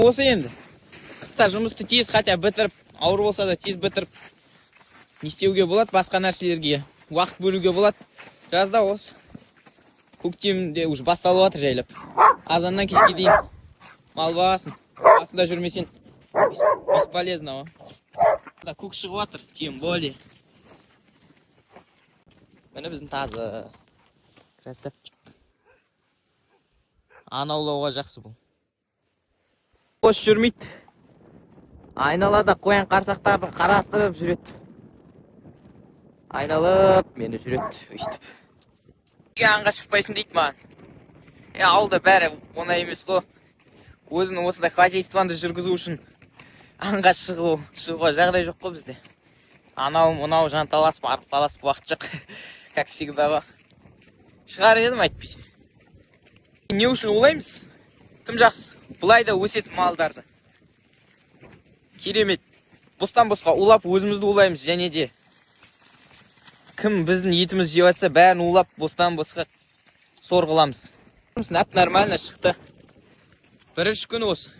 Осы енді. Қыста жұмысты тез хотя бітіріп, ауыр болса да тез бітіріп не істеуге болады, басқа нәрселерге уақыт бөлуге болады. Жазда осы. Көктемде уже басталып жатыр жайлап. Азаннан кешке дейін мал бағасын. Басында жүрмесен бесполезно. Көк шығып жатыр, тем более. Міне біздің тазы. Красавчик. Анаулауға жақсы бұл. Бос жүрмейді. Айналада қоян қарсақтарды қарастырып жүреді. Айналып мені жүреді. Өйстіп. Аңға шықпайсың дейді маған. Ауылда бәрі оңай емес қой. Өзінің осындай хозяйствоны жүргізу үшін аңға шығуға жағдай жоқ қой бізде. Анау мынау жанталасып, арықталасып уақыт жоқ. Как всегда. Шығар едім айтпайсы. Не үшін улаймыз? Тым жақсы. Бұлай да өсетін малдарды. Керемет. Бостан-босқа улап өзімізді улаймыз және де. Кім біздің етіміз жеп жатса, бәрін улап бостан-босқа сорғыламыз. Нәп нормально шықты. Бірінші күн осы.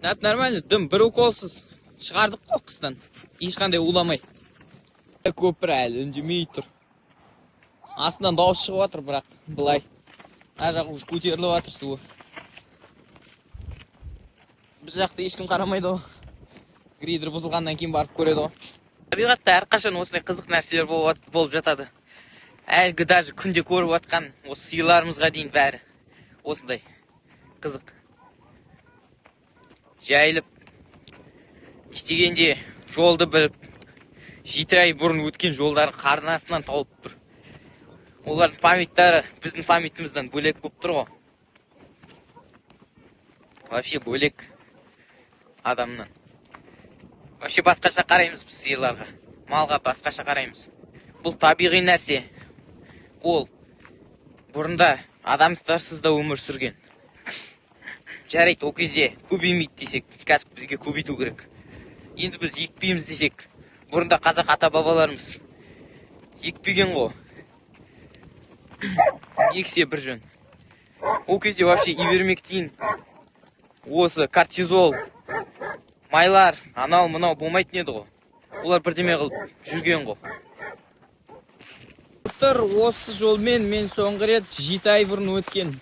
Нәп нормально, дым бір уколсыз шығардық қой қыстан. Ешқандай уламай. Көпір әлі үндемей тұр. Астынан дауыс шығып жатыр, бірақ былай. Жақ уже көтеріліп жатыр суы. Біз жақта ешкім қарамайды ғой. Грейдер бұзылғаннан кейін барып көреді ғой. Табиғатта әрқашан осындай қызық нәрселер болып жатады. Әлгі даже күнде көріп жатқан осы сыйларымызға дейін бәрі осындай қызық. Жайылып істегенде жолды біліп, 7 ай бұрын өткен жолдарын қардың астынан тауып тұр. Олардың памяттары біздің памятімізден бөлек болып тұр ғой. Вообще бөлек адамнан. Вообще басқаша қараймыз біз сиырларға. Малға басқаша қараймыз. Бұл табиғи нәрсе. Ол бұрында адамдарсыз да өмір сүрген. Жарайды, ол кезде көбеймейді десек, қазір бізге көбейту керек. Енді біз екпейміз десек, бұрында қазақ ата-бабаларымыз екпеген ғой. Ексе бір жөн. Ол кезде вообще ивермектин, осы кортизол, майлар, анау-мынау болмайтын еді ғой. Олар бірдеме қылып жүрген ғой. Осы жолмен мен соңғы рет 7 ай бұрын өткен.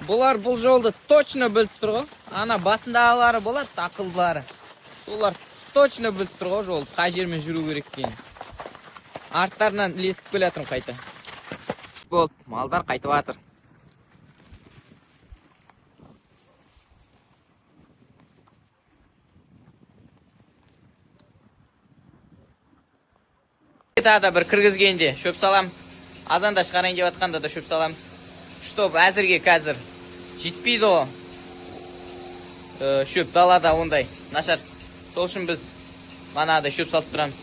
Бұлар бұл жолды точно біліп тұр ғой. Ана басындағылары болады, ақылдылары. Олар точно біліп тұр ғой жолды, қай жермен жүру керек екенін. Арттарынан ілесіп келе жатырмын қайта. Болды, малдар қайтып жатыр. Тағы бір кіргізгенде шөп саламыз. Азанда шығарайын деп жатқанда да шөп саламыз. Чтоб әзірге қазір жетпейді ғой. Шөп далада ондай нашар. Сол үшін біз манада шөп салып тұрамыз.